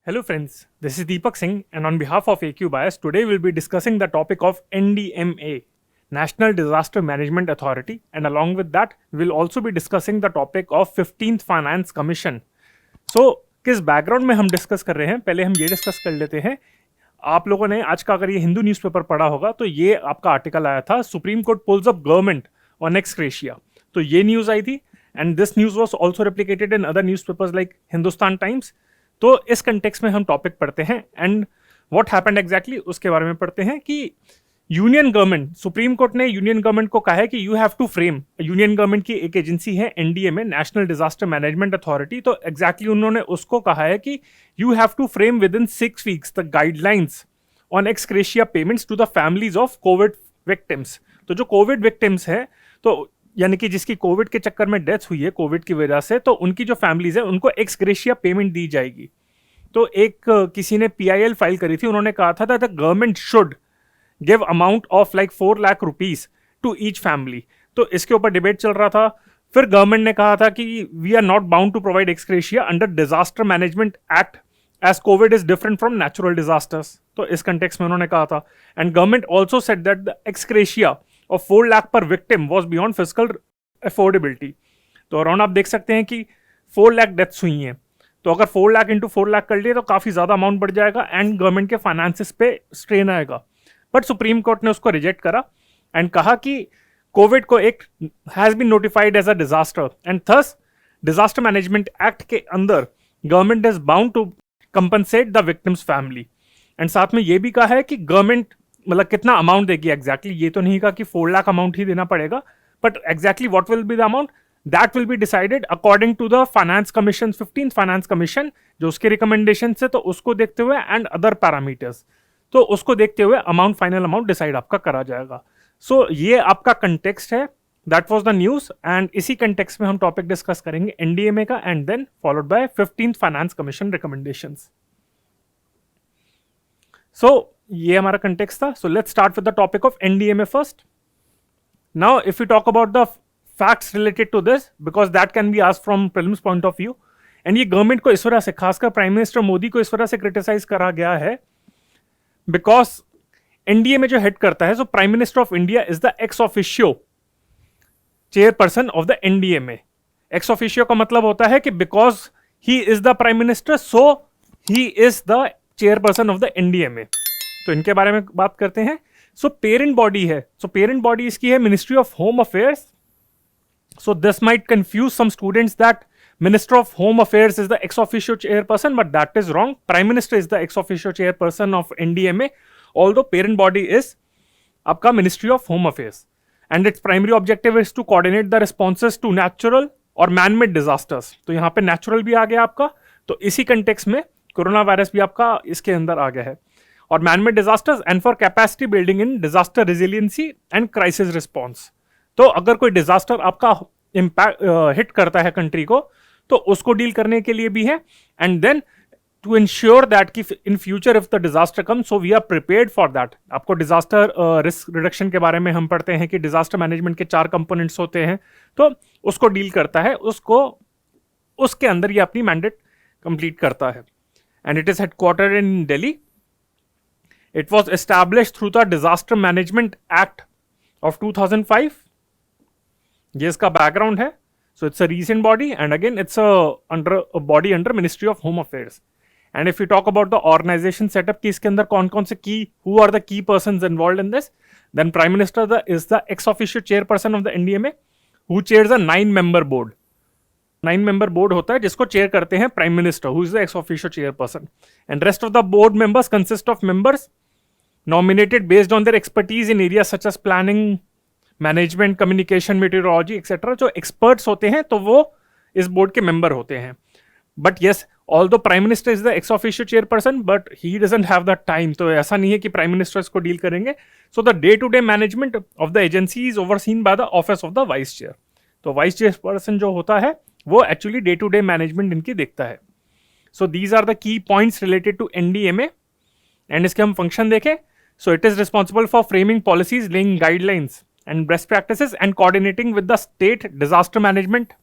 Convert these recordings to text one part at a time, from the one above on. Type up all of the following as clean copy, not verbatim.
Hello friends, this is Deepak Singh and on behalf of AQ Bias, today we'll be discussing the topic of NDMA, National Disaster Management Authority, and along with that, we'll also be discussing the topic of 15th Finance Commission. So, किस background में हम discuss कर रहे हैं, पहले हम ये discuss कर लेते हैं। आप लोगों ने आज का अगर ये हिंदू न्यूज़पेपर पढ़ा होगा तो ये आपका आर्टिकल आया था, supreme court pulls up government on ex gratia. तो ये न्यूज़ आई थी and this news was also replicated in other newspapers like Hindustan Times. तो इस कंटेक्स्ट में हम टॉपिक पढ़ते हैं एंड व्हाट हैपेंड एग्जैक्टली उसके बारे में पढ़ते हैं कि यूनियन गवर्नमेंट, सुप्रीम कोर्ट ने यूनियन गवर्नमेंट को कहा है कि you have to frame, union government की एक एजेंसी है NDMA, national disaster management authority. तो एग्जैक्टली उन्होंने उसको कहा है कि you have to frame within 6 weeks the guidelines on ex gratia payments to the families of Covid victims. तो जो कोविड विक्टिम्स है, तो यानी कि जिसकी कोविड के चक्कर में डेथ हुई है कोविड की वजह से, तो उनकी जो फैमिलीज है उनको एक्स ग्रेशिया पेमेंट दी जाएगी। तो एक किसी ने पीआईएल फाइल करी थी, उन्होंने कहा था that the government should give amount of like 4 lakh rupees to each family. तो इसके ऊपर डिबेट चल रहा था। फिर गवर्नमेंट ने कहा था कि we are not bound to provide ex gratia under disaster management act as covid is different from natural disasters. तो इस कंटेक्स्ट में उन्होंने कहा था and government also said that the ex gratia of 4 lakh per victim was beyond physical affordability. तो around आप देख सकते हैं कि 4 लाख डेथ्स हुई हैं। तो अगर 4 लाख इंटू 4 लाख कर लिए तो काफ़ी ज़्यादा अमाउंट बढ़ जाएगा एंड गवर्नमेंट के फाइनेंसिस पे स्ट्रेन आएगा। बट सुप्रीम कोर्ट ने उसको रिजेक्ट करा एंड कहा कि कोविड को एक has been notified as a disaster and thus disaster management act के अंदर government is bound to compensate the victims family. And साथ में ये भी कहा है कि गवर्नमेंट मतलब कितना अमाउंट देगी एग्जैक्टली, ये तो नहीं कहा कि 4 लाख अमाउंट ही देना पड़ेगा, but exactly what will be the amount that will be decided according to the finance commission, 15th finance commission, जो उसके रिकमेंडेशन है तो उसको देखते हुए एंड अदर पैरामीटर्स, तो उसको देखते हुए अमाउंट, फाइनल अमाउंट डिसाइड आपका करा जाएगा। सो ये आपका कंटेक्स्ट है, that was the news and इसी कंटेक्स्ट में हम टॉपिक डिस्कस करेंगे एनडीएमए का and then followed by 15th finance commission recommendations. So ये हमारा कंटेक्स्ट था। So let's start with the topic of NDMA first. Now if you talk about the facts related to this, because that can be asked from prelims point of view, and ये government को इस वजह से, खासकर prime minister Modi को इस वजह से क्रिटिसाइज करा गया है बिकॉज एनडीए में जो हेड करता है, so prime minister of India is the ex officio chairperson of the NDMA. Ex officio का मतलब होता है कि because he is the prime minister so he is the chairperson of the NDMA. तो इनके बारे में बात करते हैं। सो पेरेंट बॉडी है, सो पेरेंट बॉडी इसकी है ministry of home affairs. So this might confuse some students that Minister of Home Affairs is the ex officio chairperson, but that is wrong. Prime Minister is the ex officio chairperson of NDMA, although parent body is आपका Ministry of Home Affairs, and its primary objective is to coordinate the responses to natural और man-made disasters. तो यहाँ पे natural भी आ गया आपका, तो इसी context में कोरोना वायरस भी आपका इसके अंदर आ गया है, और man-made disasters and for capacity building in disaster resiliency and crisis response. तो अगर कोई डिजास्टर आपका इम्पैक्ट हिट करता है कंट्री को, तो उसको डील करने के लिए भी है and then to ensure that कि in future if the disaster come so we are prepared for that. आपको डिजास्टर रिस्क रिडक्शन के बारे में हम पढ़ते हैं कि डिजास्टर मैनेजमेंट के 4 कंपोनेंट्स होते हैं, तो उसको डील करता है, उसको उसके अंदर ये अपनी मैंडेट कंप्लीट करता है and it is headquartered in Delhi. It was established through the disaster management act of 2005। ये इसका बैकग्राउंड है। So it's a recent body and again it's a body under ministry of home affairs. And if you talk about the organisation setup की इसके अंदर कौन कौन से की, who are the key persons involved in this, then prime minister is the ex officio chairperson of the NDMA who chairs a 9-member board. 9-member board होता है जिसको चेयर करते हैं prime minister who is the ex officio chairperson, and rest of the board members consist of members nominated based on their expertise in areas such as planning, management, communication, meteorology etcetera. जो experts होते हैं तो वो इस board के member होते हैं। But yes, although prime minister is the ex officio chairperson but he doesn't have the time, तो ऐसा नहीं है कि प्राइम मिनिस्टर इसको डील करेंगे। So the day to day management of the agency is overseen by the office of the vice chair. तो vice chairperson जो होता है वो actually day to day management इनकी देखता है। So these are the key points related to NDMA and इसके हम फंक्शन देखें। So it is responsible for framing policies, laying guidelines and best practices and coordinating with the state disaster management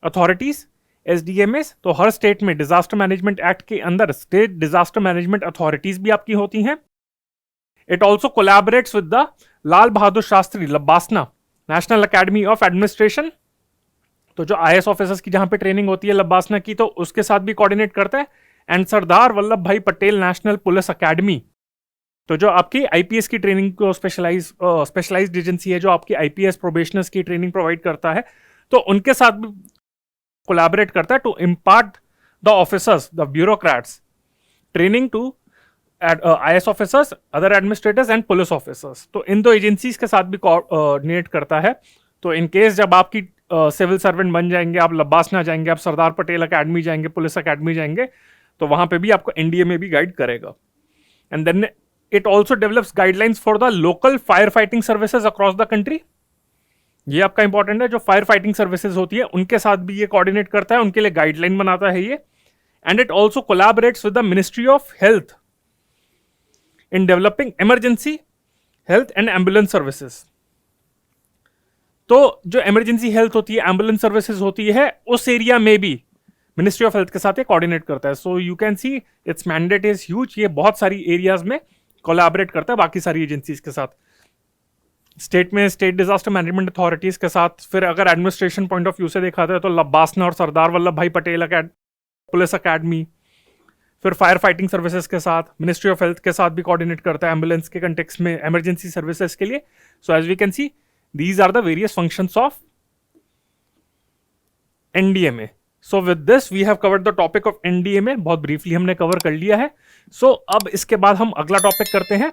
authorities SDMAs, तो हर state में disaster management act के अंदर state disaster management authorities भी आपकी होती हैं. It also collaborates with the Lal Bahadur Shastri LBSNAA national academy of administration. तो जो IAS ऑफिसर्स की जहां पे ट्रेनिंग होती है लब्बासना की, तो उसके साथ भी कोऑर्डिनेट करता है. एंड सरदार वल्लभ भाई पटेल नेशनल पुलिस अकेडमी, तो जो आपकी IPS की ट्रेनिंग को स्पेशलाइज्ड एजेंसी है जो आपकी IPS प्रोबेशनर्स की ट्रेनिंग प्रोवाइड करता है, तो उनके साथ भी कोलैबोरेट करता है to impart the officers, the bureaucrats training to IAS officers, other administrators and police officers. तो इन दो एजेंसीज के साथ भी कोऑर्डिनेट करता है. तो इन केस जब आपकी सिविल सर्वेंट बन जाएंगे, आप लब्बासना जाएंगे, आप सरदार पटेल अकेडमी जाएंगे, पुलिस अकेडमी जाएंगे, तो वहां पे भी आपको NDA में भी गाइड करेगा. And then it also develops guidelines for the local fire fighting services across the country. ये आपका इंपॉर्टेंट है. जो फायर फाइटिंग सर्विसेज होती है उनके साथ भी ये कोऑर्डिनेट करता है, उनके लिए गाइडलाइन बनाता है ये. And it also collaborates with the ministry of health in developing emergency health and ambulance services. तो जो इमरजेंसी हेल्थ होती है, एम्बुलेंस सर्विसेज होती है, उस एरिया में भी मिनिस्ट्री ऑफ हेल्थ के साथ ये कोऑर्डिनेट करता है. So you can see it's mandate is huge. ये बहुत सारी एरियाज में कोलैबोरेट करता है बाकी सारी एजेंसीज के साथ. स्टेट में स्टेट डिजास्टर मैनेजमेंट अथॉरिटीज के साथ. फिर अगर एडमिनिस्ट्रेशन पॉइंट ऑफ व्यू से देखा जाए तो लब्बासना और सरदार वल्लभ भाई पटेल पुलिस अकेडमी. फिर फायर फाइटिंग सर्विसेज के साथ, मिनिस्ट्री ऑफ हेल्थ के साथ भी कोऑर्डिनेट करता है एम्बुलेंस के कंटेक्स्ट में, इमरजेंसी सर्विसेज के लिए. So as we can see these are the various functions of NDMA. So with this we have covered the topic of NDMA. बहुत ब्रीफली हमने कवर कर लिया है. सो अब इसके बाद हम अगला टॉपिक करते हैं.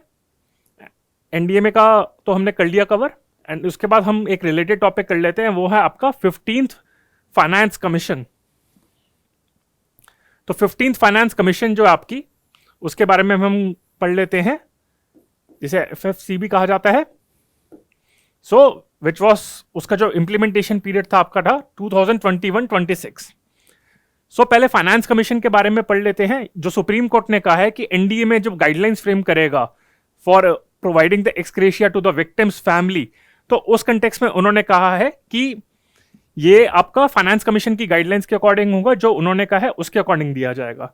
NDMA का तो हमने कर लिया कवर, एंड उसके बाद हम एक रिलेटेड टॉपिक कर लेते हैं. वो है आपका 15th फाइनेंस कमीशन. तो 15th फाइनेंस कमीशन जो आपकी, उसके बारे में हम पढ़ लेते हैं, जिसे FFC भी कहा जाता है. सो विच वॉज, उसका जो इम्प्लीमेंटेशन पीरियड था आपका था 2021-26. सो पहले फाइनेंस कमीशन के बारे में पढ़ लेते हैं. जो सुप्रीम कोर्ट ने कहा है कि NDA में जो गाइडलाइंस फ्रेम करेगा for providing the ex gratia to the victims family, तो उस कंटेक्स्ट में उन्होंने कहा है कि ये आपका फाइनेंस कमीशन की गाइडलाइंस के अकॉर्डिंग होगा, जो उन्होंने कहा है उसके अकॉर्डिंग दिया जाएगा.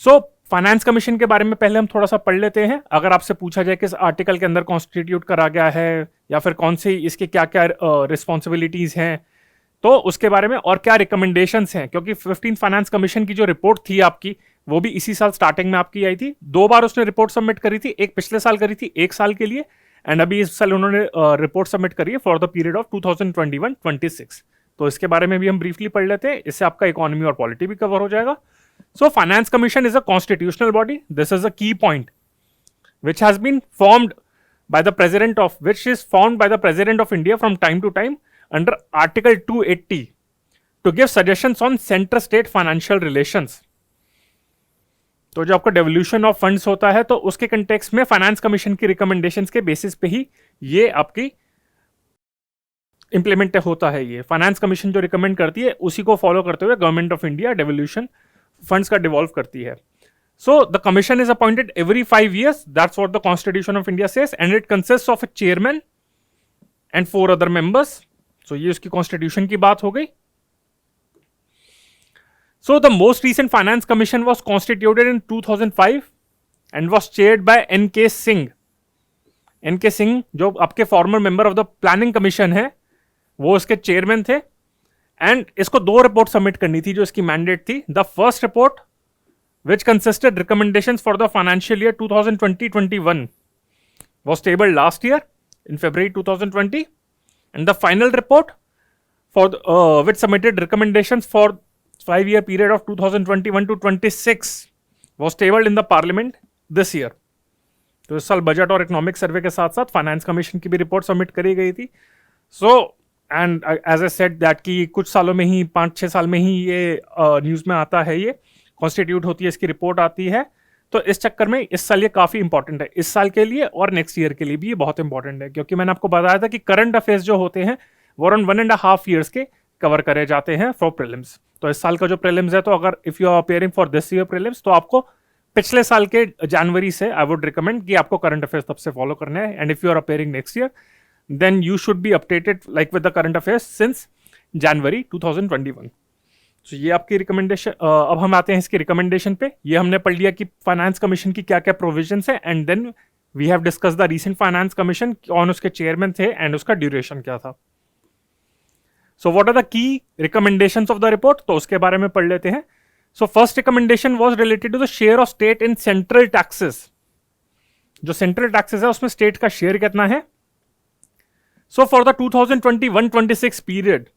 सो फाइनेंस कमीशन के बारे में पहले हम थोड़ा सा पढ़ लेते हैं. अगर आपसे पूछा जाए किस आर्टिकल के अंदर कॉन्स्टिट्यूट करा गया है, या फिर कौन सी इसके क्या क्या रिस्पॉन्सिबिलिटीज हैं, तो उसके बारे में और क्या रिकमेंडेशंस हैं. क्योंकि 15th फाइनेंस कमीशन की जो रिपोर्ट थी आपकी, वो भी इसी साल स्टार्टिंग में आपकी आई थी. 2 बार उसने रिपोर्ट सबमिट करी थी. एक पिछले साल करी थी 1 साल के लिए, एंड अभी इस साल उन्होंने रिपोर्ट सबमिट करी है फॉर द पीरियड ऑफ 2021-26. तो इसके बारे में भी हम ब्रीफली पढ़ लेते हैं. इससे आपका इकोनॉमी और पॉलिटी भी कवर हो जाएगा. सो finance commission is a constitutional body. This is a की point which has been formed by the president of, which is formed by the president of India from time to time under Article 280 to give suggestions on center state financial relations. तो जो आपका devolution of funds होता है, तो उसके context में finance commission की recommendations के बेसिस पे ही ये आपकी इंप्लीमेंट होता है. ये फाइनेंस कमीशन जो रिकमेंड करती है उसी को फॉलो करते हुए government of India devolution funds का डिवॉल्व करती है. So the commission is appointed every 5 years. That's what the Constitution of India says, and it consists of a chairman and 4 other members. So ये उसकी constitution की बात हो गई. So the most recent finance commission was constituted in 2005 and was chaired by N.K. Singh. N.K. Singh जो आपके former member of the planning commission है, वो उसके chairman थे. And इसको 2 रिपोर्ट सबमिट करनी थी जो इसकी मैंडेट थी. The first report, which consisted recommendations for the financial year 2020-21, was tabled last year in February 2020, and the final report for which submitted recommendations for 5-year period of 2021 to 26 was tabled in the parliament this year. तो इस साल budget और economic survey के साथ साथ finance commission की भी report submit करी गई थी. So and as I said that कि कुछ सालों में ही, 5-6 साल में ही ये न्यूज़ में आता है, ये कॉन्स्टिट्यूट होती है, इसकी रिपोर्ट आती है. तो इस चक्कर में इस साल ये काफ़ी इंपॉर्टेंट है, इस साल के लिए और नेक्स्ट ईयर के लिए भी ये बहुत इंपॉर्टेंट है. क्योंकि मैंने आपको बताया था कि करंट अफेयर्स जो होते हैं वो अराउंड 1.5 ईयर्स के कवर करे जाते हैं फॉर प्रीलिम्स. तो इस साल का जो प्रीलिम्स है, तो अगर if you are appearing for this year prelims, तो आपको पिछले साल के जनवरी से आई वुड रिकमेंड कि आपको करंट अफेयर्स तब से फॉलो करना है. And if you are appearing next year, then you should be updated like with the current affairs since January 2021. तो ये आपकी रिकमेंडेशन। अब हम आते हैं इसकी रिकमेंडेशन पे। ये हमने पढ़ लिया कि फाइनेंस कमीशन की क्या क्या प्रोविजंस है, and then we have discuss the recent finance commission, कौन उसके चेयरमैन थे एंड उसका ड्यूरेशन क्या था। So what are the key recommendations of the report, तो उसके बारे में पढ़ लेते हैं। So first recommendation was related to the share of state in central taxes. जो सेंट्रल टैक्सेस है उसमें स्टेट का शेयर कितना है। So for the 2021-26 period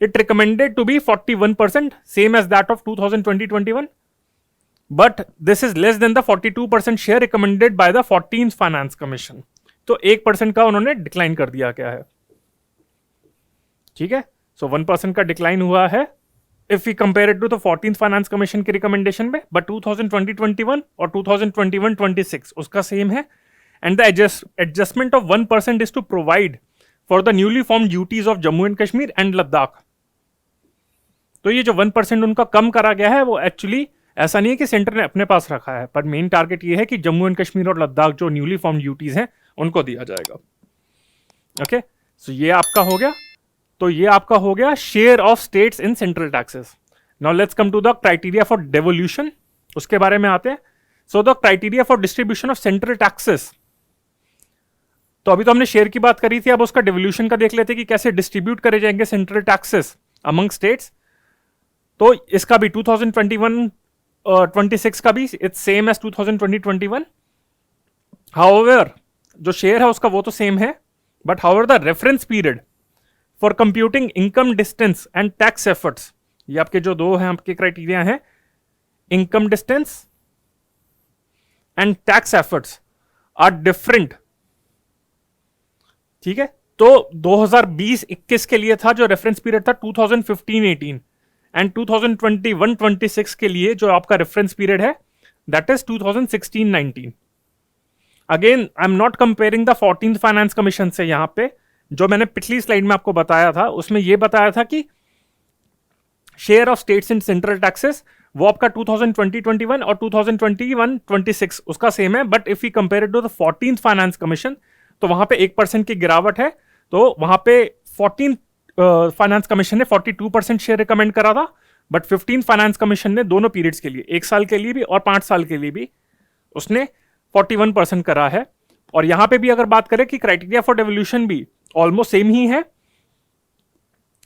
it recommended to be 41%, same as that of 2020-21, but this is less than the 42% share recommended by the 14th Finance Commission. तो 1% का उन्होंने decline कर दिया क्या है, ठीक है। सो 1% का डिक्लाइन हुआ है if we compare it to the 14th finance commission की रिकमेंडेशन में, बट 2020-21 और 2021-26 उसका सेम है। And the adjustment of 1% is to provide for the newly form duties of Jammu and Kashmir and Ladakh. तो ये जो 1% उनका कम करा गया है वो एक्चुअली ऐसा नहीं है कि सेंटर ने अपने पास रखा है, पर मेन टारगेट ये है कि जम्मू एंड कश्मीर और लद्दाख जो न्यूली फॉर्म ड्यूटीज हैं उनको दिया जाएगा। ओके, सो ये आपका हो गया। तो ये आपका हो गया share of states in central taxes. Now let's come to the criteria for devolution, उसके बारे में आते हैं। So the criteria for distribution of central taxes, तो अभी तो हमने शेयर की बात करी थी, अब उसका डेवोल्यूशन का देख लेते हैं कि कैसे डिस्ट्रीब्यूट करे जाएंगे सेंट्रल टैक्सेस अमंग स्टेट्स। तो इसका भी 2021-26 का भी इट्स सेम एज 2020-21। हाउएवर जो शेयर है उसका वो तो सेम है, but however the reference period for computing income distance and tax efforts, ये आपके जो दो हैं आपके क्राइटेरिया हैं, income distance and tax efforts are different, ठीक है। तो 2020-21 के लिए था जो रेफरेंस पीरियड था 2015-18, एंड 2021-26 के लिए जो आपका रेफरेंस पीरियड है that is 2016-19। Again I am not comparing the 14th finance commission से। यहां पे जो मैंने पिछली स्लाइड में आपको बताया था उसमें यह बताया था कि share of states in central taxes वो आपका 2020-21 और 2021-26 उसका सेम है, but if you compare it to the 14th finance commission तो वहां पे 1% की गिरावट है। तो वहां पे 14th फाइनेंस कमीशन ने 42% शेयर रिकमेंड करा था, बट 15th फाइनेंस कमीशन ने दोनों पीरियड्स के लिए, 1 साल के लिए भी और 5 साल के लिए भी, उसने 41% करा है। और यहां पे भी अगर बात करें कि क्राइटेरिया फॉर डेवोल्यूशन भी ऑलमोस्ट सेम ही है,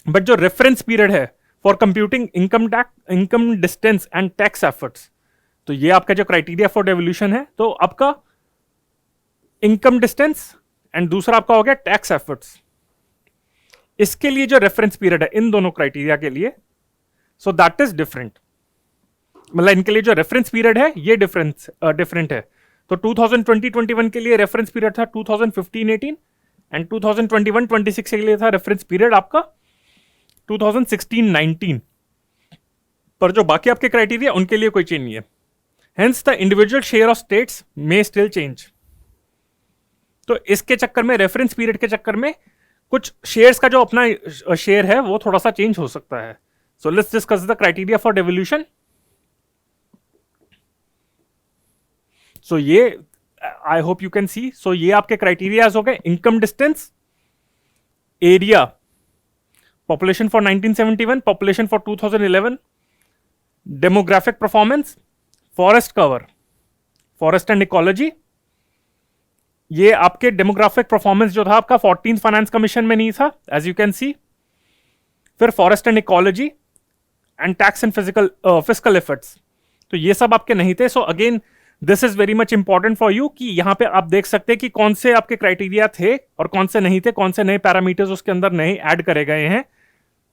बट जो रेफरेंस पीरियड है for computing income distance and tax efforts, तो ये आपका जो क्राइटेरिया फॉर डेवोल्यूशन है, तो आपका इनकम डिस्टेंस एंड दूसरा आपका हो गया टैक्स एफर्ट्स, इसके लिए जो रेफरेंस पीरियड है इन दोनों क्राइटेरिया के लिए, सो दैट इज डिफरेंट। मतलब इनके लिए जो रेफरेंस पीरियड है ये डिफरेंट है। तो 2020-21 के लिए रेफरेंस पीरियड था 2015-18 एंड 2021-26 के लिए था रेफरेंस पीरियड आपका 2016-19। पर जो बाकी आपके क्राइटेरिया उनके लिए कोई चेंज नहीं है। Hence the individual share of states may still change. तो इसके चक्कर में, रेफरेंस पीरियड के चक्कर में कुछ शेयर्स का जो अपना शेयर है वो थोड़ा सा चेंज हो सकता है। So let's discuss the criteria for devolution. So ये I hope you can see, so ये आपके क्राइटेरियाज हो गए, income distance, area, population for 1971, population for 2011, demographic performance, forest cover, forest and ecology. ये आपके डेमोग्राफिक परफॉर्मेंस जो था आपका 14th फाइनेंस कमीशन में नहीं था, एज यू कैन सी। फिर forest and ecology and tax and physical efforts, तो ये सब आपके नहीं थे। So again this is very much important for you कि यहां पे आप देख सकते हैं कि कौन से आपके क्राइटेरिया थे और कौन से नहीं थे, कौन से नए पैरामीटर्स उसके अंदर नए ऐड करे गए हैं।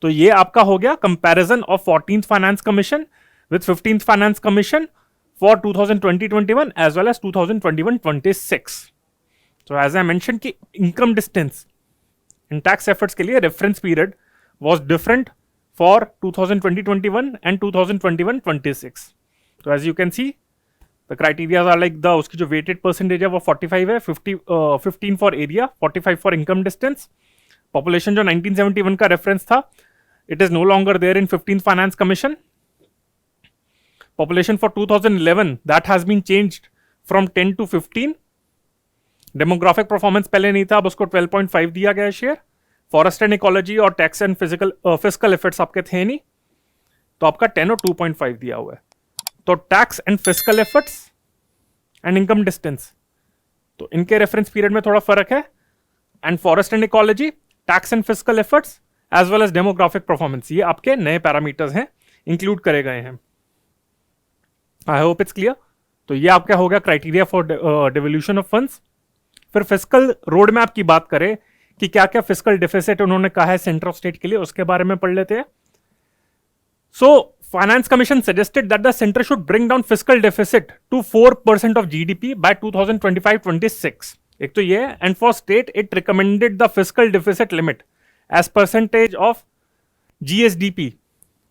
तो ये आपका हो गया comparison of 14th finance commission with 15th finance commission for 2020-21 as well as 2021-26। So as I mentioned कि income distance and tax efforts के लिए reference period was different for 2020-21 and 2021-26. So as you can see, the criteria are like the उसकी जो weighted percentage है वो 45 है, 15 for area, 45 for income distance. Population जो 1971 का reference था, it is no longer there in 15th Finance Commission. Population for 2011 that has been changed from 10 to 15. Demographic performance पहले नहीं था, अब उसको 12.5 दिया गया शेयर। फॉरेस्ट एंड इकोलॉजी और टैक्स एंड फिजिकल एफर्ट्स आपके थे नहीं। तो आपका 10 और 2.5 दिया हुआ है। तो tax and fiscal efforts and income distance, तो इनके रेफरेंस पीरियड में थोड़ा फर्क है। And forest and ecology, tax and fiscal efforts as well as demographic performance, ये आपके नए पैरामीटर्स हैं, इंक्लूड करे गए हैं। I hope it's clear. तो ये आपका हो गया criteria for devolution of funds. फिर फिस्कल रोड मैप की बात करें कि क्या क्या फिस्कल डिफिसिट उन्होंने कहा है सेंटर ऑफ स्टेट के लिए, उसके बारे में पढ़ लेते हैं। So finance commission suggested that the centre should bring down fiscal deficit to 4% of GDP by 2025-26। एक तो ये है, and for state it recommended the fiscal deficit limit as percentage of GSDP,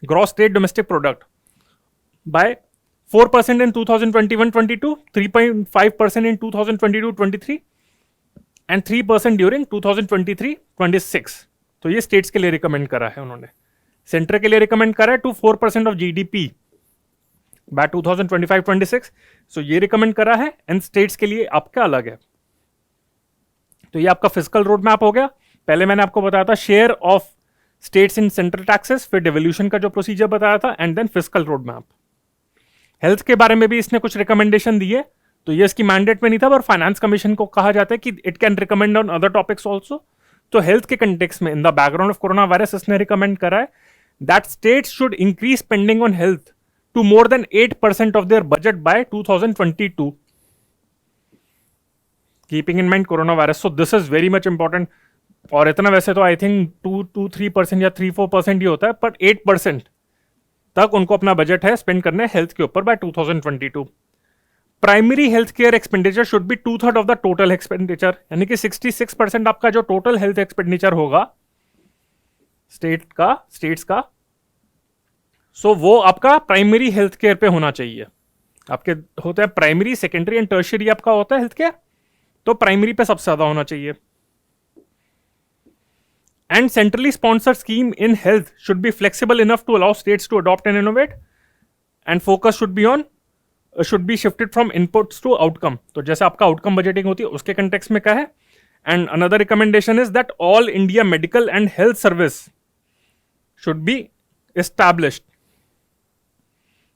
gross state domestic product, by 4% in 2021-22, 3.5% in 2022-23 and 3% during 2023-26। तो ये states के लिए recommend करा है उन्होंने। सेंटर के लिए रिकमेंड करा है टू 4% ऑफ जीडीपी बाय 2025-26। सो ये रिकमेंड करा है, एंड स्टेट्स के लिए आपका अलग है। तो ये आपका फिस्कल रोड मैप हो गया। पहले मैंने आपको बताया था share of states in central taxes, फिर डिवोल्यूशन का जो प्रोसीजर बताया था, and then fiscal road map. Health के बारे में भी इसने कुछ रिकमेंडेशन दिए, तो ये इसकी मैंडेट में नहीं था, पर फाइनेंस कमीशन को कहा जाता है कि it can recommend on other topics also. तो हेल्थ के कंटेक्स में in the background of corona virus इसने रिकमेंड करा है that states should increase spending on health to more than 8% of their budget by 2022, keeping in mind corona virus. So this is very much important. और इतना वैसे तो I think 2-3% या 3-4% ही होता है, पर 8% तक उनको अपना बजट है स्पेंड करना है हेल्थ के ऊपर by 2022। Primary health care expenditure should be 2/3 of the total expenditure, यानी कि 66% आपका जो टोटल हेल्थ एक्सपेंडिचर होगा स्टेट्स का, सो वो आपका प्राइमरी हेल्थ केयर पे होना चाहिए। आपके होता है प्राइमरी, सेकेंडरी एंड टर्शियरी आपका होता है हेल्थ केयर, तो प्राइमरी पे सबसे ज्यादा होना चाहिए। And centrally sponsored scheme in health should be flexible enough to allow states to adopt and innovate, and focus should be shifted from inputs to outcome. तो जैसे आपका outcome budgeting होती है उसके context में क्या है। And another recommendation is that all India medical and health service should be established.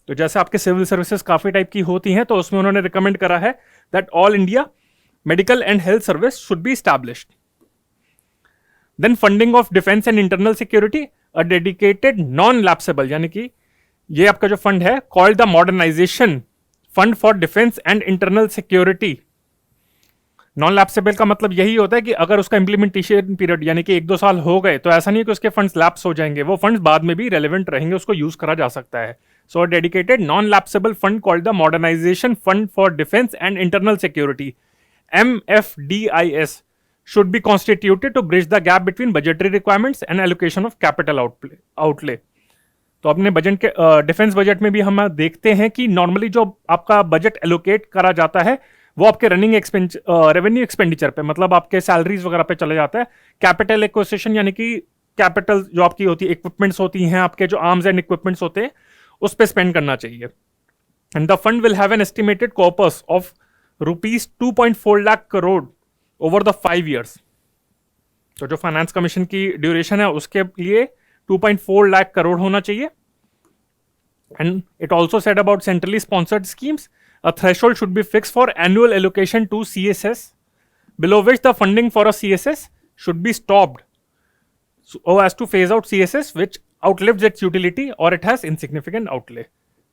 तो जैसे आपके सिविल सर्विसेज काफी टाइप की होती हैं, तो उसमें उन्होंने रिकमेंड करा है that all India medical and health service should be established. Then funding of defense and internal security, a dedicated non-lapsable, यानी कि ये आपका जो फंड है called the modernization fund for defense and internal security। Non lapsable का मतलब यही होता है कि अगर उसका इंप्लीमेंटेशन पीरियड यानी कि 1-2 साल हो गए, तो ऐसा नहीं है कि उसके फंड्स लैप्स हो जाएंगे, वो फंड्स बाद में भी रेलेवेंट रहेंगे, उसको यूज करा जा सकता है। So dedicated non lapsable fund called the modernisation fund for defence and internal security, MFDIS, should be constituted to bridge the gap between budgetary requirements and allocation of capital outlay। तो अपने budget के defence budget में भी हम देखते हैं कि normally जो आपका बजट एलोकेट करा जाता है वो आपके रनिंग रेवेन्यू एक्सपेंडिचर पे, मतलब आपके सैलरीज वगैरह पे चले जाता है। कैपिटल एक्विजिशन यानी कि कैपिटल जो आपकी होती है, इक्विपमेंट्स होती हैं, आपके जो आर्म्स एंड इक्विपमेंट्स होते हैं, उस पे स्पेंड करना चाहिए। And the fund will have an estimated corpus of ₹2.4 lakh crore over the 5 years। तो जो फाइनेंस कमीशन की ड्यूरेशन है उसके लिए 2.4 लाख करोड़ होना चाहिए। And it also said about centrally sponsored schemes, a threshold should be fixed for annual allocation to CSS, below which the funding for a CSS should be stopped so as to phase out CSS which outlives its utility or it has insignificant outlay।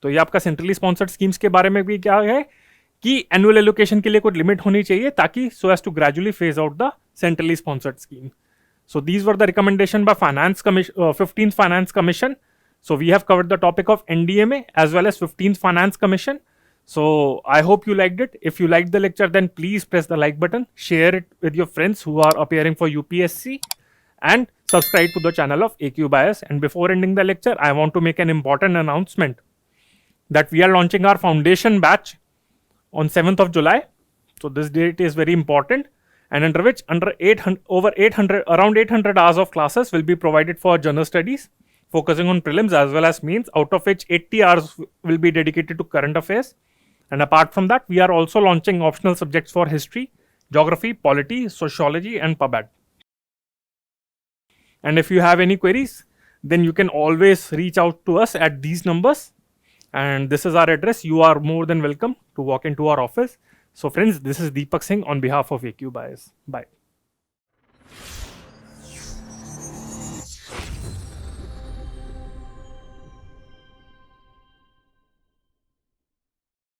तो ये आपका centrally sponsored schemes के बारे में भी क्या है कि एनुअल एलोकेशन के लिए कुछ लिमिट होनी चाहिए ताकि so as to gradually phase out the centrally sponsored scheme. So these were the recommendation by 15th Finance Commission. So we have covered the topic of NDMA as well as 15th Finance Commission. So I hope you liked it. If you liked the lecture, then please press the like button, share it with your friends who are appearing for UPSC, and subscribe to the channel of AQ Bias. And before ending the lecture, I want to make an important announcement that we are launching our foundation batch on 7th of July. So this date is very important, and under which around 800 hours of classes will be provided for general studies, focusing on prelims as well as means, out of which 80 hours will be dedicated to current affairs. And apart from that, we are also launching optional subjects for history, geography, polity, sociology, and PubAd. And if you have any queries, then you can always reach out to us at these numbers, and this is our address. You are more than welcome to walk into our office. So friends, this is Deepak Singh on behalf of AQ Buyers. Bye.